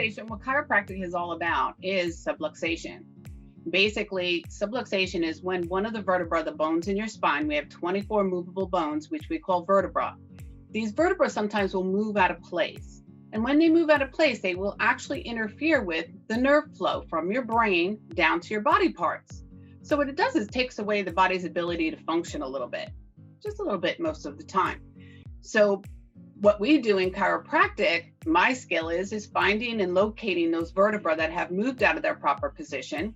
subluxation, what chiropractic is all about is subluxation. Basically, subluxation is when one of the vertebrae, the bones in your spine, we have 24 movable bones, which we call vertebra. These vertebrae sometimes will move out of place. And when they move out of place, they will actually interfere with the nerve flow from your brain down to your body parts. So what it does is it takes away the body's ability to function a little bit, just a little bit most of the time. So what we do in chiropractic, my skill is finding and locating those vertebrae that have moved out of their proper position,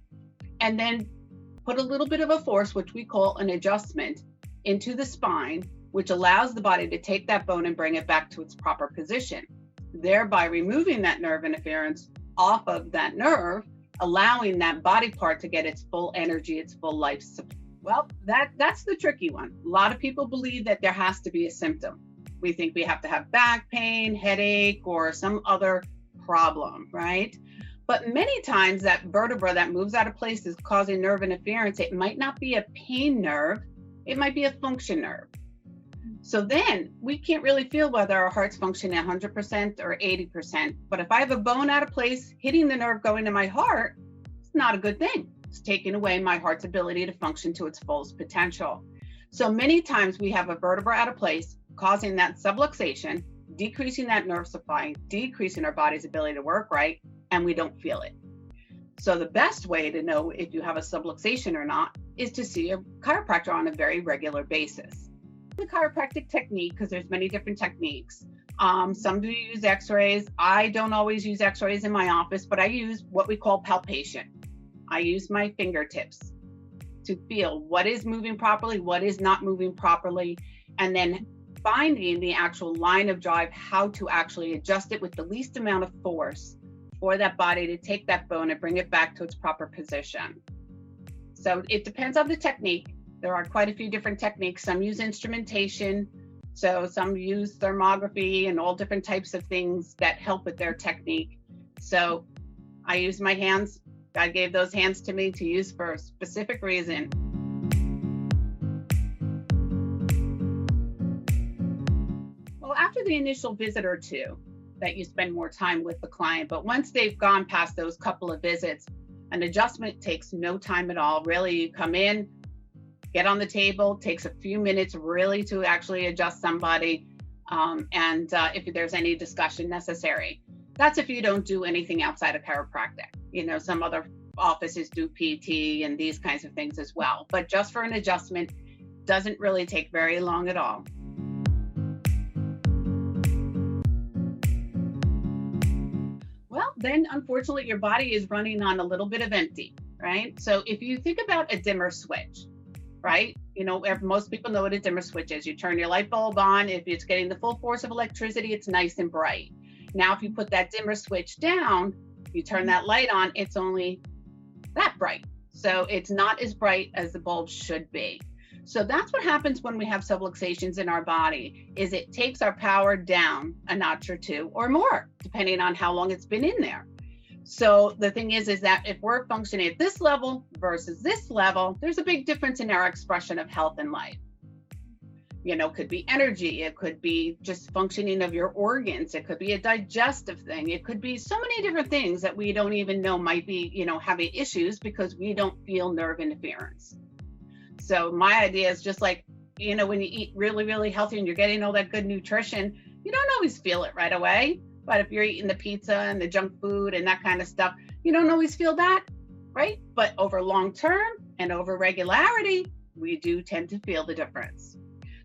and then put a little bit of a force, which we call an adjustment, into the spine, which allows the body to take that bone and bring it back to its proper position, thereby removing that nerve interference off of that nerve, allowing that body part to get its full energy, its full life support. Well, that's the tricky one. A lot of people believe that there has to be a symptom. We think we have to have back pain, headache, or some other problem, right? But many times that vertebra that moves out of place is causing nerve interference. It might not be a pain nerve, it might be a function nerve. So then we can't really feel whether our heart's functioning 100% or 80%. But if I have a bone out of place hitting the nerve going to my heart, it's not a good thing. It's taking away my heart's ability to function to its fullest potential. So many times we have a vertebra out of place, causing that subluxation, decreasing that nerve supply, decreasing our body's ability to work right, and we don't feel it. So the best way to know if you have a subluxation or not is to see a chiropractor on a very regular basis. The chiropractic technique, because there's many different techniques. Some do use x-rays. I don't always use x-rays in my office, but I use what we call palpation. I use my fingertips to feel what is moving properly, what is not moving properly, and then finding the actual line of drive, how to actually adjust it with the least amount of force for that body to take that bone and bring it back to its proper position. So it depends on the technique. There are quite a few different techniques. Some use instrumentation, so some use thermography and all different types of things that help with their technique. So I use my hands. God gave those hands to me to use for a specific reason. Well, after the initial visit or two, that you spend more time with the client, but once they've gone past those couple of visits, an adjustment takes no time at all. Really, you come in, get on the table, takes a few minutes really to actually adjust somebody, and if there's any discussion necessary. That's if you don't do anything outside of chiropractic. You know, some other offices do PT and these kinds of things as well, but just for an adjustment doesn't really take very long at all. Well, then unfortunately your body is running on a little bit of empty, right? So if you think about a dimmer switch, right? You know, most people know what a dimmer switch is. You turn your light bulb on. If it's getting the full force of electricity, it's nice and bright. Now, if you put that dimmer switch down, you turn that light on, it's only that bright. So it's not as bright as the bulb should be. So that's what happens when we have subluxations in our body, is it takes our power down a notch or two or more, depending on how long it's been in there. So the thing is that if we're functioning at this level versus this level, there's a big difference in our expression of health and life. You know, it could be energy, it could be just functioning of your organs, it could be a digestive thing, it could be so many different things that we don't even know might be, you know, having issues because we don't feel nerve interference. So my idea is just like, you know, when you eat really, really healthy and you're getting all that good nutrition, you don't always feel it right away. But if you're eating the pizza and the junk food and that kind of stuff, you don't always feel that, right? But over long term and over regularity, we do tend to feel the difference.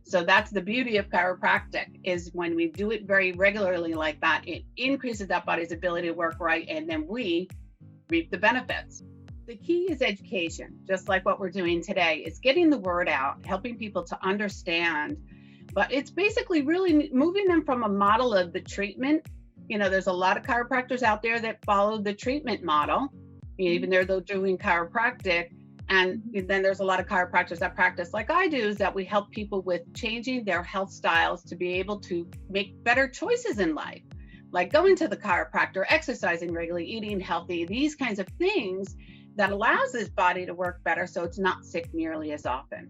So that's the beauty of chiropractic, is when we do it very regularly like that, it increases that body's ability to work right, and then we reap the benefits. The key is education, just like what we're doing today. It's getting the word out, helping people to understand, but it's basically really moving them from a model of the treatment. You know, there's a lot of chiropractors out there that follow the treatment model, even though they're doing chiropractic. And then there's a lot of chiropractors that practice like I do, is that we help people with changing their health styles to be able to make better choices in life, like going to the chiropractor, exercising regularly, eating healthy, these kinds of things that allows this body to work better so it's not sick nearly as often.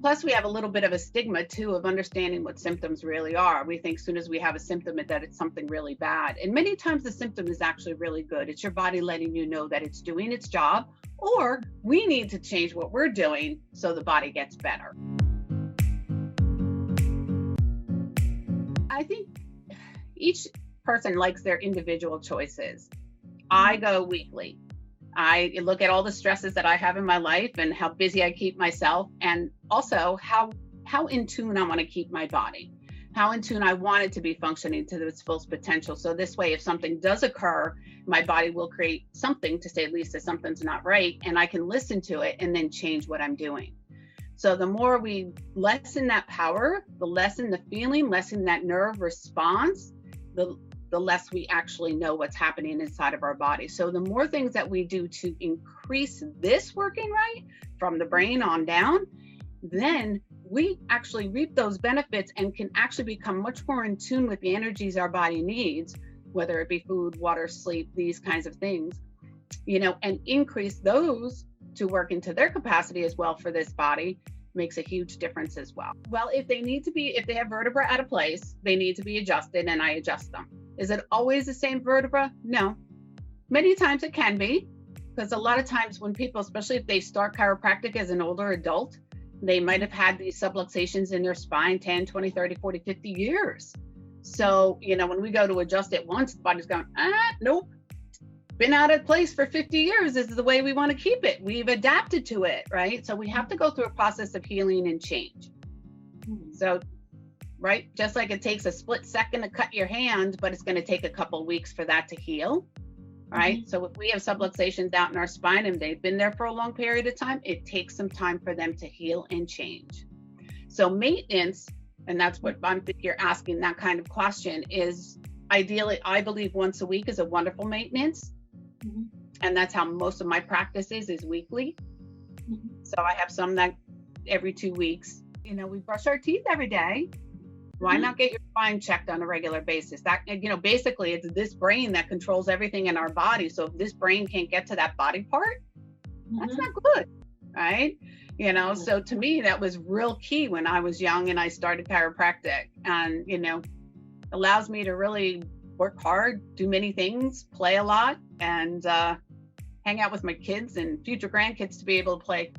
Plus, we have a little bit of a stigma too of understanding what symptoms really are. We think as soon as we have a symptom that it's something really bad. And many times the symptom is actually really good. It's your body letting you know that it's doing its job, or we need to change what we're doing so the body gets better. I think each person likes their individual choices. I go weekly. I look at all the stresses that I have in my life and how busy I keep myself, and also how in tune I want to keep my body, how in tune I want it to be functioning to its full potential. So this way, if something does occur, my body will create something to say at least that something's not right, and I can listen to it and then change what I'm doing. So the more we lessen that power, the lessen the feeling, lessen that nerve response, the less we actually know what's happening inside of our body. So the more things that we do to increase this working right from the brain on down, then we actually reap those benefits and can actually become much more in tune with the energies our body needs, whether it be food, water, sleep, these kinds of things, and increase those to work into their capacity as well for this body makes a huge difference as well. Well, if they have vertebra out of place, they need to be adjusted, and I adjust them. Is it always the same vertebra? No. Many times it can be, because a lot of times when people, especially if they start chiropractic as an older adult, they might have had these subluxations in their spine 10, 20, 30, 40, 50 years. So, when we go to adjust it once, the body's going, nope. Been out of place for 50 years. This is the way we want to keep it. We've adapted to it, right? So we have to go through a process of healing and change. So, right, just like it takes a split second to cut your hand, but it's going to take a couple of weeks for that to heal, right? So if we have subluxations out in our spine and they've been there for a long period of time, it takes some time for them to heal and change. So maintenance, and that's what you're asking that kind of question, is ideally, I believe once a week is a wonderful maintenance. And that's how most of my practice is weekly. So I have some that every 2 weeks. We brush our teeth every day. Why not get your spine checked on a regular basis? That, basically it's this brain that controls everything in our body. So if this brain can't get to that body part, that's not good, right? So to me, that was real key when I was young and I started chiropractic, and, allows me to really work hard, do many things, play a lot, and hang out with my kids and future grandkids to be able to play